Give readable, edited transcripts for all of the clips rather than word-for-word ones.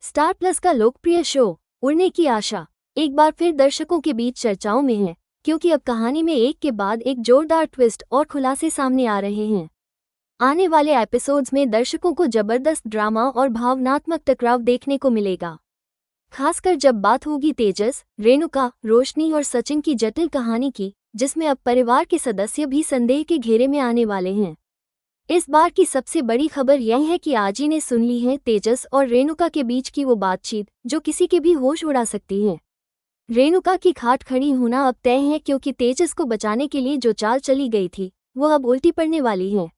Star plus का लोकप्रिय show उड़ने की आशा एक बार फिर दर्शकों के बीच चर्चाओं में है, क्योंकि अब कहानी में एक के बाद एक जोरदार ट्विस्ट और खुलासे सामने आ रहे हैं। आने वाले एपिसोड्स में दर्शकों को जबरदस्त ड्रामा और भावनात्मक टकराव देखने को मिलेगा, खासकर जब बात होगी तेजस, रेणुका, रोशनी और सचिन की जटिल कहानी की, जिसमें अब परिवार के सदस्य भी संदेह के घेरे में आने वाले हैं। इस बार की सबसे बड़ी खबर यह है कि आजी ने सुन ली है तेजस और रेणुका के बीच की वो बातचीत जो किसी के भी होश उड़ा सकती है। रेणुका की खाट खड़ी होना अब तय है, क्योंकि तेजस को बचाने के लिए जो चाल चली गई थी वो अब उल्टी पड़ने वाली है।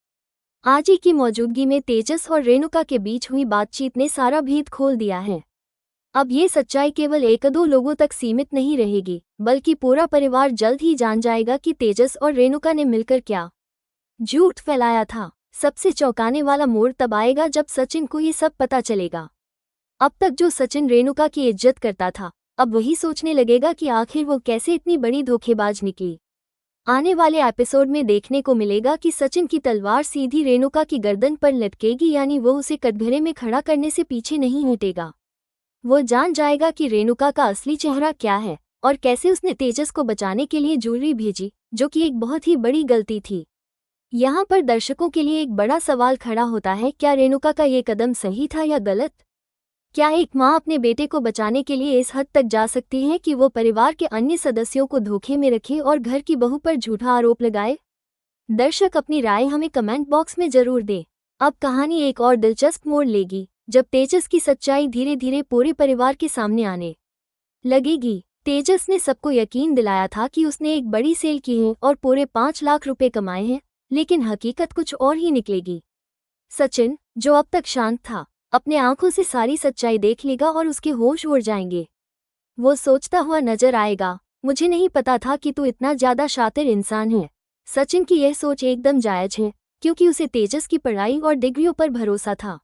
आजी की मौजूदगी में तेजस और रेणुका के बीच हुई बातचीत ने सारा भेद खोल दिया है। अब ये सच्चाई केवल एक दो लोगों तक सीमित नहीं रहेगी, बल्कि पूरा परिवार जल्द ही जान जाएगा कि तेजस और रेणुका ने मिलकर क्या झूठ फैलाया था। सबसे चौंकाने वाला मोड़ तब आएगा जब सचिन को ये सब पता चलेगा। अब तक जो सचिन रेणुका की इज्जत करता था, अब वही सोचने लगेगा कि आखिर वो कैसे इतनी बड़ी धोखेबाज निकली। आने वाले एपिसोड में देखने को मिलेगा कि सचिन की तलवार सीधी रेणुका की गर्दन पर लटकेगी, यानी वो उसे कटघरे में खड़ा करने से पीछे नहीं हटेगा। वो जान जाएगा कि रेणुका का असली चेहरा क्या है और कैसे उसने तेजस को बचाने के लिए ज्वेलरी भेजी, जो कि एक बहुत ही बड़ी गलती थी। यहाँ पर दर्शकों के लिए एक बड़ा सवाल खड़ा होता है, क्या रेणुका का ये कदम सही था या गलत? क्या एक माँ अपने बेटे को बचाने के लिए इस हद तक जा सकती है कि वो परिवार के अन्य सदस्यों को धोखे में रखे और घर की बहू पर झूठा आरोप लगाए? दर्शक अपनी राय हमें कमेंट बॉक्स में जरूर दें। अब कहानी एक और दिलचस्प मोड़ लेगी जब तेजस की सच्चाई धीरे धीरे पूरे परिवार के सामने आने लगेगी। तेजस ने सबको यकीन दिलाया था कि उसने एक बड़ी सेल की है और पूरे 5 लाख रुपए कमाए हैं, लेकिन हकीकत कुछ और ही निकलेगी। सचिन, जो अब तक शांत था, अपने आंखों से सारी सच्चाई देख लेगा और उसके होश उड़ जाएंगे। वो सोचता हुआ नजर आएगा, मुझे नहीं पता था कि तू इतना ज्यादा शातिर इंसान है। सचिन की यह सोच एकदम जायज है, क्योंकि उसे तेजस की पढ़ाई और डिग्रियों पर भरोसा था।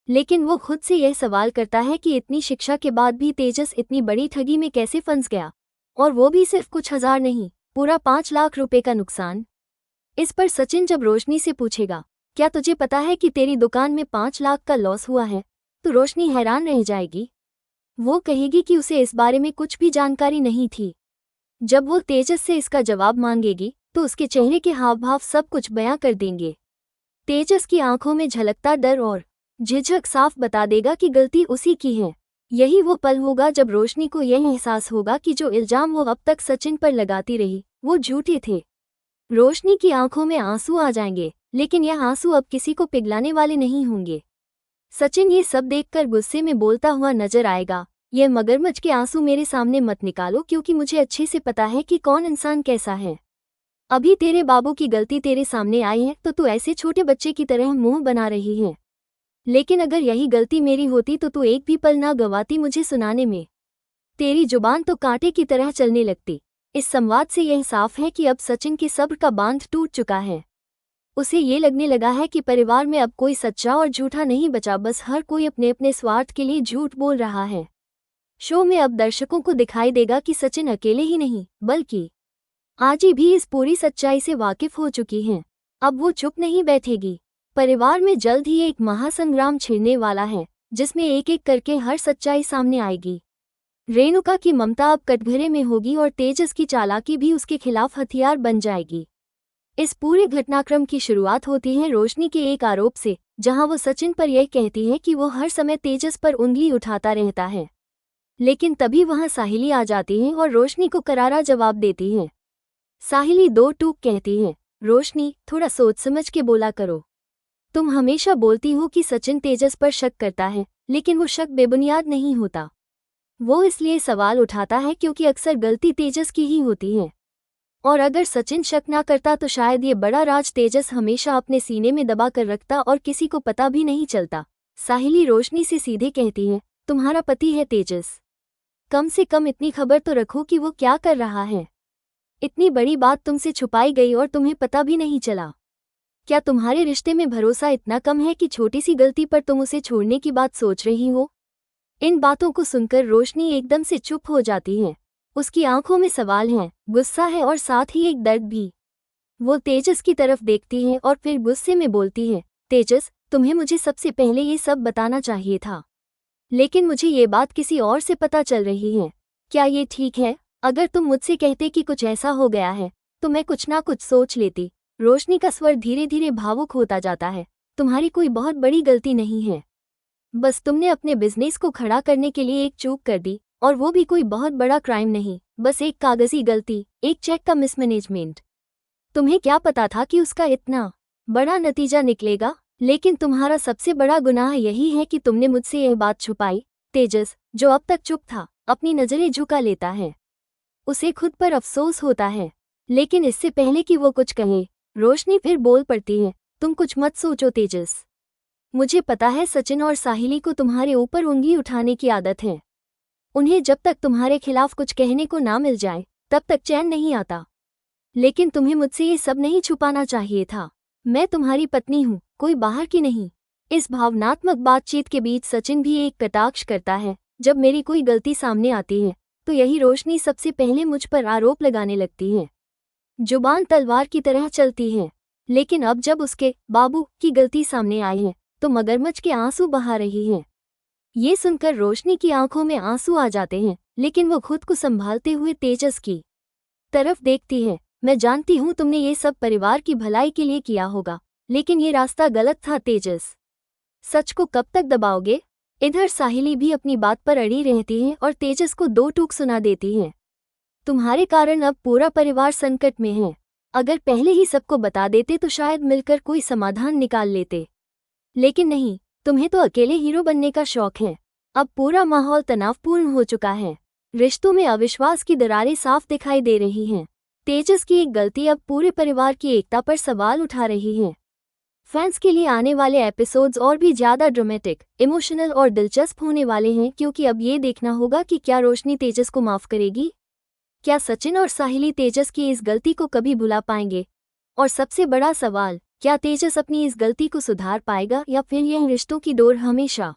लेकिन वो खुद से यह सवाल करता है कि इतनी शिक्षा के बाद भी तेजस इतनी बड़ी ठगी में कैसे फंस गया, और वो भी सिर्फ कुछ हजार नहीं, पूरा 5 लाख रुपए का नुकसान। इस पर सचिन जब रोशनी से पूछेगा, क्या तुझे पता है कि तेरी दुकान में 5 लाख का लॉस हुआ है, तो रोशनी हैरान रह जाएगी। वो कहेगी कि उसे इस बारे में कुछ भी जानकारी नहीं थी। जब वो तेजस से इसका जवाब मांगेगी तो उसके चेहरे के हाव भाव सब कुछ बयां कर देंगे। तेजस की आंखों में झलकता डर और झिझक साफ बता देगा कि गलती उसी की है। यही वो पल होगा जब रोशनी को यह एहसास होगा कि जो इल्जाम वो अब तक सचिन पर लगाती रही वो झूठे थे। रोशनी की आंखों में आंसू आ जाएंगे, लेकिन यह आंसू अब किसी को पिघलाने वाले नहीं होंगे। सचिन ये सब देखकर गुस्से में बोलता हुआ नजर आएगा, यह मगरमच्छ के आंसू मेरे सामने मत निकालो, क्योंकि मुझे अच्छे से पता है कि कौन इंसान कैसा है। अभी तेरे बाबू की गलती तेरे सामने आई है तो तू ऐसे छोटे बच्चे की तरह मुंह बना रही है, लेकिन अगर यही गलती मेरी होती तो तू एक भी पल ना गवाती मुझे सुनाने में। तेरी जुबान तो कांटे की तरह चलने लगती। इस संवाद से यह साफ है कि अब सचिन के सब्र का बांध टूट चुका है। उसे ये लगने लगा है कि परिवार में अब कोई सच्चा और झूठा नहीं बचा, बस हर कोई अपने अपने स्वार्थ के लिए झूठ बोल रहा है। शो में अब दर्शकों को दिखाई देगा कि सचिन अकेले ही नहीं, बल्कि आजी भी इस पूरी सच्चाई से वाकिफ हो चुकी हैं। अब वो चुप नहीं बैठेगी। परिवार में जल्द ही एक महासंग्राम छिड़ने वाला है, जिसमें एक एक करके हर सच्चाई सामने आएगी। रेणुका की ममता अब कटघरे में होगी और तेजस की चालाकी भी उसके खिलाफ हथियार बन जाएगी। इस पूरे घटनाक्रम की शुरुआत होती है रोशनी के एक आरोप से, जहां वो सचिन पर यह कहती है कि वो हर समय तेजस पर उंगली उठाता रहता है। लेकिन तभी वहां साहिली आ जाती है और रोशनी को करारा जवाब देती है। साहिली दो टूक कहती है, रोशनी, थोड़ा सोच समझ के बोला करो। तुम हमेशा बोलती हो कि सचिन तेजस पर शक करता है, लेकिन वो शक बेबुनियाद नहीं होता। वो इसलिए सवाल उठाता है क्योंकि अक्सर गलती तेजस की ही होती है, और अगर सचिन शक ना करता तो शायद ये बड़ा राज तेजस हमेशा अपने सीने में दबा कर रखता और किसी को पता भी नहीं चलता। साहिली रोशनी से सीधे कहती है, तुम्हारा पति है तेजस, कम से कम इतनी खबर तो रखो कि वो क्या कर रहा है। इतनी बड़ी बात तुमसे छुपाई गई और तुम्हें पता भी नहीं चला। क्या तुम्हारे रिश्ते में भरोसा इतना कम है कि छोटी सी गलती पर तुम उसे छोड़ने की बात सोच रही हो? इन बातों को सुनकर रोशनी एकदम से चुप हो जाती है। उसकी आंखों में सवाल है, गुस्सा है और साथ ही एक दर्द भी। वो तेजस की तरफ देखती है और फिर गुस्से में बोलती है, तेजस, तुम्हें मुझे सबसे पहले ये सब बताना चाहिए था। लेकिन मुझे ये बात किसी और से पता चल रही है। क्या ये ठीक है? अगर तुम मुझसे कहते कि कुछ ऐसा हो गया है तो मैं कुछ ना कुछ सोच लेती। रोशनी का स्वर धीरे धीरे भावुक होता जाता है। तुम्हारी कोई बहुत बड़ी गलती नहीं है, बस तुमने अपने बिजनेस को खड़ा करने के लिए एक चूक कर दी, और वो भी कोई बहुत बड़ा क्राइम नहीं, बस एक कागजी गलती, एक चेक का मिसमैनेजमेंट। तुम्हें क्या पता था कि उसका इतना बड़ा नतीजा निकलेगा? लेकिन तुम्हारा सबसे बड़ा गुनाह यही है कि तुमने मुझसे यह बात छुपाई। तेजस, जो अब तक चुप था, अपनी नजरें झुका लेता है। उसे खुद पर अफसोस होता है। लेकिन इससे पहले कि वो कुछ कहे, रोशनी फिर बोल पड़ती है, तुम कुछ मत सोचो तेजस। मुझे पता है सचिन और साहिली को तुम्हारे ऊपर उंगली उठाने की आदत है। उन्हें जब तक तुम्हारे खिलाफ कुछ कहने को ना मिल जाए तब तक चैन नहीं आता। लेकिन तुम्हें मुझसे ये सब नहीं छुपाना चाहिए था। मैं तुम्हारी पत्नी हूँ, कोई बाहर की नहीं। इस भावनात्मक बातचीत के बीच सचिन भी एक कटाक्ष करता है। जब मेरी कोई गलती सामने आती है तो यही रोशनी सबसे पहले मुझ पर आरोप लगाने लगती है। जुबान तलवार की तरह चलती है। लेकिन अब जब उसके बाबू की गलती सामने आई है तो मगरमच्छ के आंसू बहा रही है। ये सुनकर रोशनी की आंखों में आंसू आ जाते हैं, लेकिन वो खुद को संभालते हुए तेजस की तरफ देखती है। मैं जानती हूँ तुमने ये सब परिवार की भलाई के लिए किया होगा, लेकिन ये रास्ता गलत था तेजस। सच को कब तक दबाओगे? इधर साहिली भी अपनी बात पर अड़ी रहती है और तेजस को दो टूक सुना देती है। तुम्हारे कारण अब पूरा परिवार संकट में है। अगर पहले ही सबको बता देते तो शायद मिलकर कोई समाधान निकाल लेते। लेकिन नहीं, तुम्हें तो अकेले हीरो बनने का शौक है। अब पूरा माहौल तनावपूर्ण हो चुका है। रिश्तों में अविश्वास की दरारें साफ दिखाई दे रही हैं। तेजस की एक गलती अब पूरे परिवार की एकता पर सवाल उठा रही है। फैंस के लिए आने वाले एपिसोड्स और भी ज्यादा ड्रामेटिक, इमोशनल और दिलचस्प होने वाले हैं, क्योंकि अब ये देखना होगा कि क्या रोशनी तेजस को माफ करेगी। क्या सचिन और साहिली तेजस की इस गलती को कभी भुला पाएंगे? और सबसे बड़ा सवाल, क्या तेजस अपनी इस गलती को सुधार पाएगा या फिर यह रिश्तों की डोर हमेशा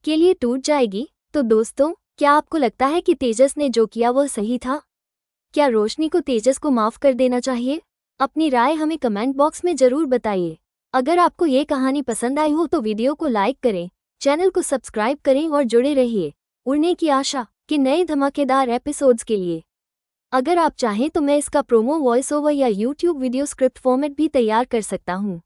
के लिए टूट जाएगी? तो दोस्तों, क्या आपको लगता है कि तेजस ने जो किया वह सही था? क्या रोशनी को तेजस को माफ कर देना चाहिए? अपनी राय हमें कमेंट बॉक्स में जरूर बताइए। अगर आपको ये कहानी पसंद आई हो तो वीडियो को लाइक करें, चैनल को सब्सक्राइब करें और जुड़े रहिए उड़ने की आशा के नए धमाकेदार एपिसोड्स के लिए। अगर आप चाहें तो मैं इसका प्रोमो वॉइस ओवर या यूट्यूब वीडियो स्क्रिप्ट फॉर्मेट भी तैयार कर सकता हूँ।